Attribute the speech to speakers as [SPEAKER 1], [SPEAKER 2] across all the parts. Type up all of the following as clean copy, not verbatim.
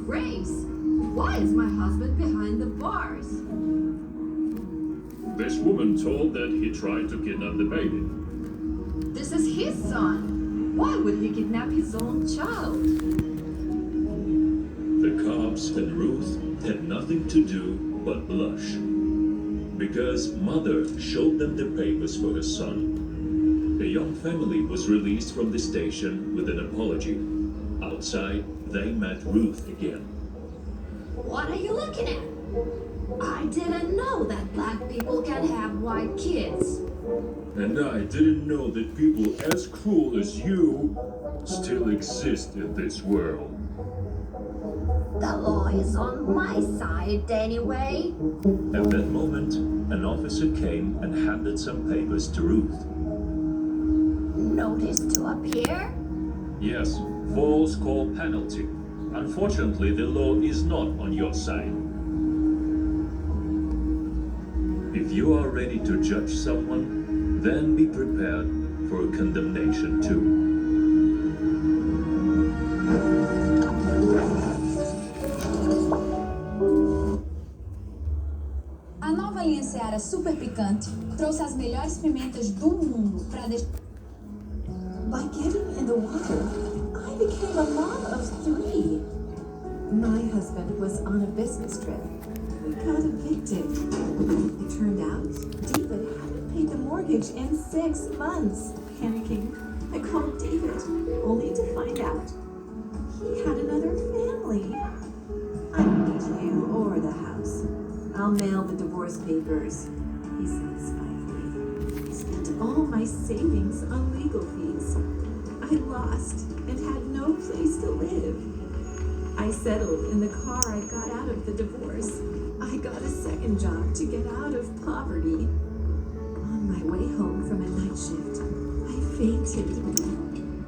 [SPEAKER 1] disgrace. Why is my husband behind the bars?
[SPEAKER 2] This woman told that he tried to kidnap the baby.
[SPEAKER 1] This is his son. Why would he kidnap his own child?
[SPEAKER 2] The cops and Ruth had nothing to do but blush, because Mother showed them the papers for her son. The young family was released from the station with an apology. Outside, they met Ruth again.
[SPEAKER 1] What are you looking at? I didn't know that black people can have white kids.
[SPEAKER 2] And I didn't know that people as cruel as you still exist in this world.
[SPEAKER 1] The law is on my side anyway.
[SPEAKER 2] At that moment, an officer came and handed some papers to Ruth.
[SPEAKER 1] Notice to appear?
[SPEAKER 2] Yes, false call penalty. Unfortunately, the law is not on your side. If you are ready to judge someone, then be prepared for a condemnation too.
[SPEAKER 3] A nova linha Seara Super Picante trouxe as melhores pimentas do mundo para deixar.
[SPEAKER 4] By getting in the water, I became a mom of 3. My husband was on a business trip. We got evicted. It turned out David hadn't paid the mortgage in 6 months. Panicking, I called David, only to find out he had another family. I don't need you or the house. I'll mail the divorce papers, he said spitefully. Spent all my savings on legal fees. I lost and had no place to live. I settled in the car I got out of the divorce. I got a second job to get out of poverty. On my way home from a night shift, I fainted.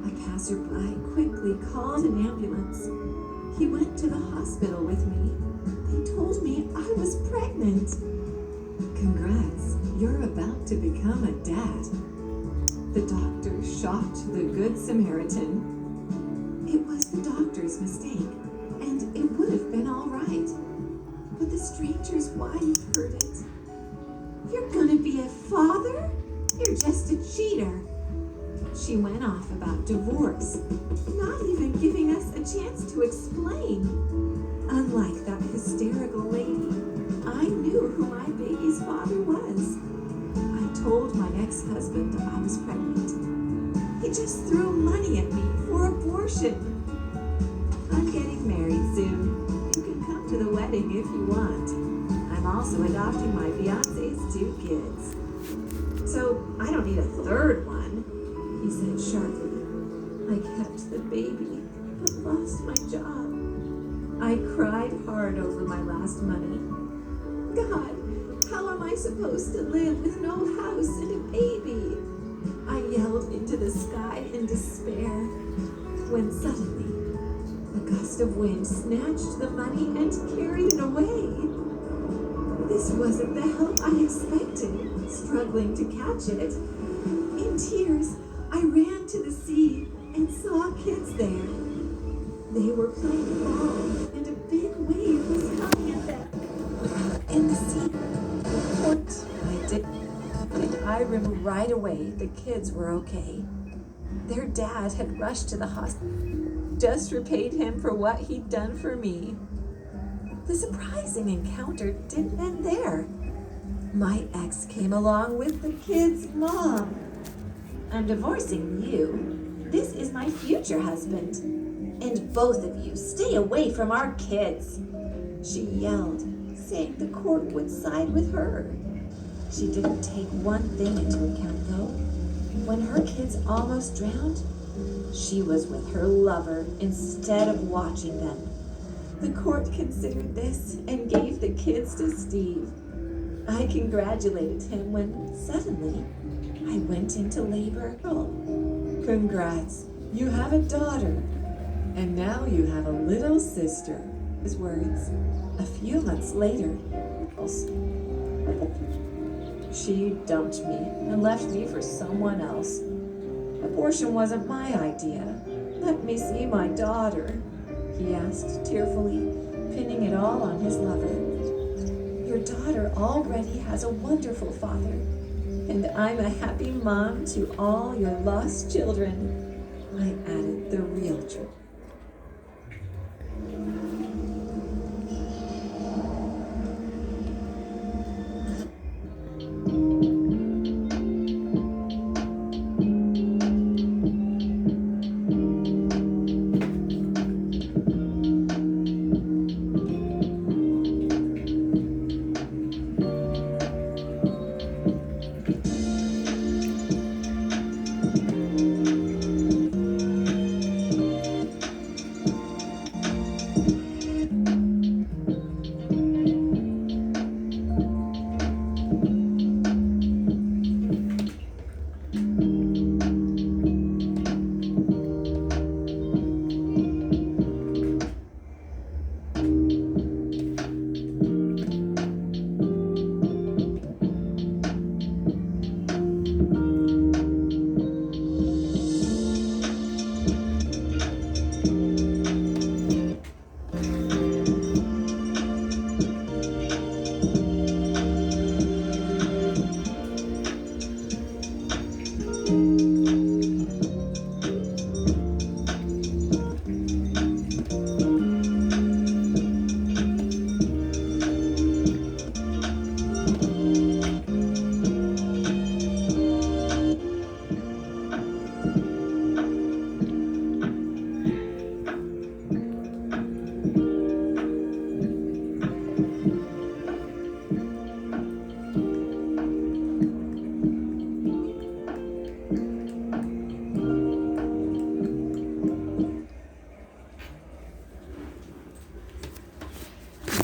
[SPEAKER 4] A passerby quickly called an ambulance. He went to the hospital with me. They told me I was pregnant. Congrats, you're about to become a dad. The doctor shocked the Good Samaritan. It was the doctor's mistake, and it would have been all right. But the stranger's wife heard it. You're gonna be a father? You're just a cheater. She went off about divorce, not even giving us a chance to explain. Unlike that hysterical lady, I knew who my baby's father was. I told my ex-husband I was pregnant. He just threw money at me for abortion. I'm getting married soon. You can come to the wedding if you want. I'm also adopting my fiancé's 2 kids. So I don't need a third one, he said sharply. I kept the baby, but lost my job. I cried hard over my last money. God, how am I supposed to live with no house and a baby? I yelled into the sky in despair, when suddenly a gust of wind snatched the money and carried it away. This wasn't the help I expected, struggling to catch it. In tears, I ran to the sea and saw kids there. They were playing ball, and a big wave was coming at them. In the sea, I remember right away the kids were okay. Their dad had rushed to the hospital, just repaid him for what he'd done for me. The surprising encounter didn't end there. My ex came along with the kids' mom. I'm divorcing you. This is my future husband. And both of you stay away from our kids, she yelled, saying the court would side with her. She didn't take one thing into account, though. When her kids almost drowned, she was with her lover instead of watching them. The court considered this and gave the kids to Steve. I congratulated him when suddenly I went into labor. Congrats, you have a daughter. And now you have a little sister. His words. A few months later, she dumped me and left me for someone else. Abortion wasn't my idea. Let me see my daughter, he asked tearfully, pinning it all on his lover. Your daughter already has a wonderful father, and I'm a happy mom to all your lost children. I added the real truth.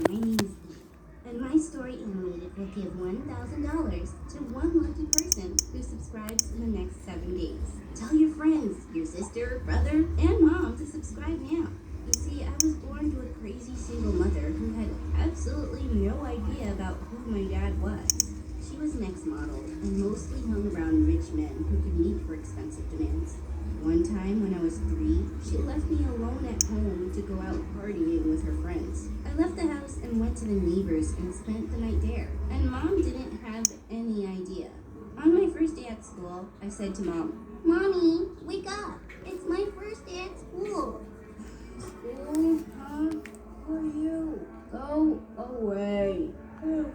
[SPEAKER 5] My name is Eve, and my story animated will give $1,000 to one lucky person who subscribes in the next 7 days. Tell your friends, your sister, brother, and mom to subscribe now. You see, I was born to a crazy single mother who had absolutely no idea about who my dad was. She was an ex-model and mostly hung around rich men who could meet her expensive demands. One time when I was 3, she left me alone at home to go out partying with her friends. I left the house and went to the neighbors and spent the night there. And Mom didn't have any idea. On my first day at school, I said to Mom, "Mommy, wake up! It's my first day at school."
[SPEAKER 1] School, huh? Who are you? Go away. Oh,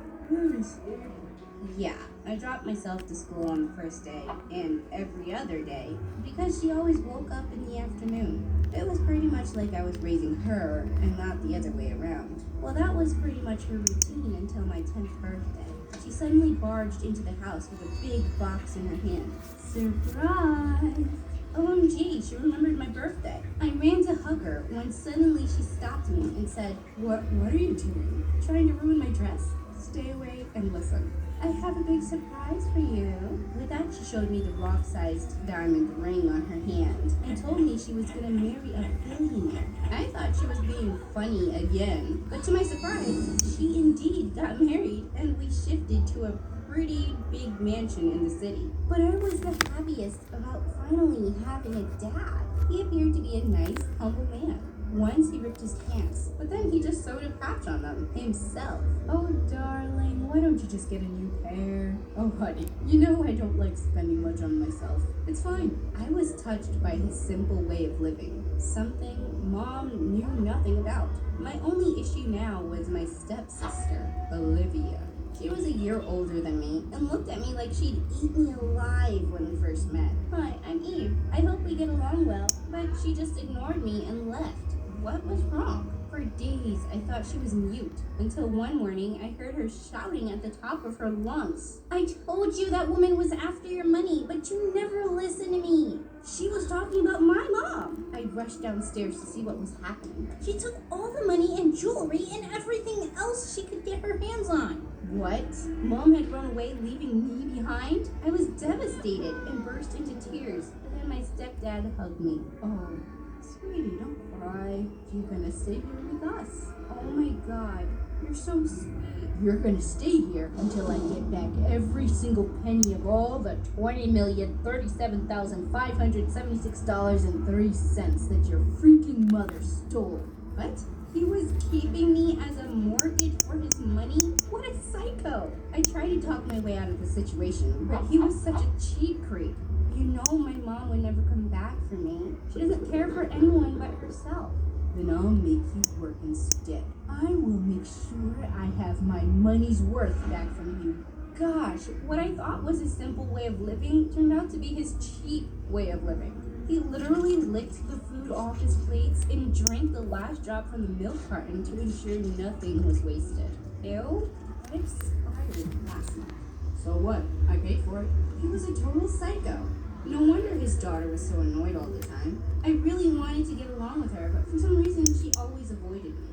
[SPEAKER 5] Yeah, I dropped myself to school on the first day and every other day because she always woke up in the afternoon. It was pretty much like I was raising her and not the other way around. Well, that was pretty much her routine until my 10th birthday. She suddenly barged into the house with a big box in her hand. Surprise! OMG, she remembered my birthday. I ran to hug her when suddenly she stopped me and said, What are you doing? Trying to ruin my dress? Stay away and listen. I have a big surprise for you. With that, she showed me the rock-sized diamond ring on her hand and told me she was going to marry a billionaire. I thought she was being funny again, but to my surprise, she indeed got married and we shifted to a pretty big mansion in the city. But I was the happiest about finally having a dad. He appeared to be a nice, humble man. Once he ripped his pants, but then he just sewed a patch on them himself.
[SPEAKER 1] Oh, darling, why don't you just get a new pair? Oh, honey, you know I don't like spending much on myself. It's fine.
[SPEAKER 5] I was touched by his simple way of living, something Mom knew nothing about. My only issue now was my stepsister, Olivia. She was a year older than me and looked at me like she'd eat me alive when we first met. Hi, I'm Eve. I hope we get along well, but she just ignored me and left. What was wrong? For days, I thought she was mute, until one morning I heard her shouting at the top of her lungs. I told you that woman was after your money, but you never listened to me. She was talking about my mom. I rushed downstairs to see what was happening. She took all the money and jewelry and everything else she could get her hands on. What? Mom had run away, leaving me behind? I was devastated and burst into tears, but then my stepdad hugged me. Oh, sweetie, don't cry. You're gonna stay here with us. Oh my God, you're so sweet. You're gonna stay here until I get back every single penny of all the $20,037,576.03 that your freaking mother stole. What? He was keeping me as a mortgage for his money? What a psycho! I tried to talk my way out of the situation, but he was such a cheap creep. You know my mom would never come back for me. She doesn't care for anyone but herself. Then I'll make you work instead. I will make sure I have my money's worth back from you. Gosh, what I thought was a simple way of living turned out to be his cheap way of living. He literally licked the food off his plates and drank the last drop from the milk carton to ensure nothing was wasted. Ew, that expired last month. So what? I paid for it. He was a total psycho. No wonder his daughter was so annoyed all the time. I really wanted to get along with her, but for some reason she always avoided me.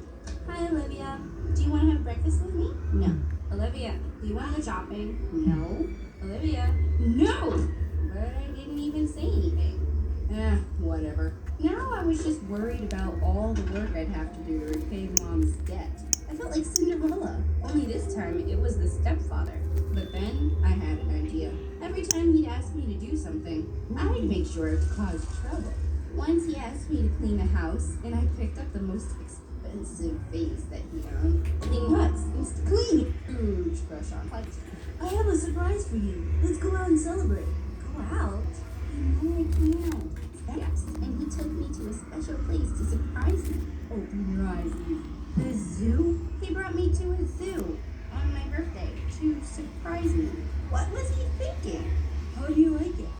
[SPEAKER 5] Hi, Olivia. Do you want to have breakfast with me? No. Olivia, do you want to go shopping? No. Olivia, no! But I didn't even say anything. Whatever. Now I was just worried about all the work I'd have to do to repay Mom's debt. I felt like Cinderella, only this time it was the stepfather. But then I had an idea. Every time he'd ask me to do something, I'd make sure to cause trouble. Once he asked me to clean the house, and I picked up the most expensive vase that he owned. Clean huts, it's clean. Huge crush on huts. I have a surprise for you. Let's go out and celebrate. Go out? You know I can't. Yes, and he took me to a special place to surprise me. Open your eyes, Eve. The zoo? He brought me to a zoo on my birthday to surprise me. What was he thinking? How do you like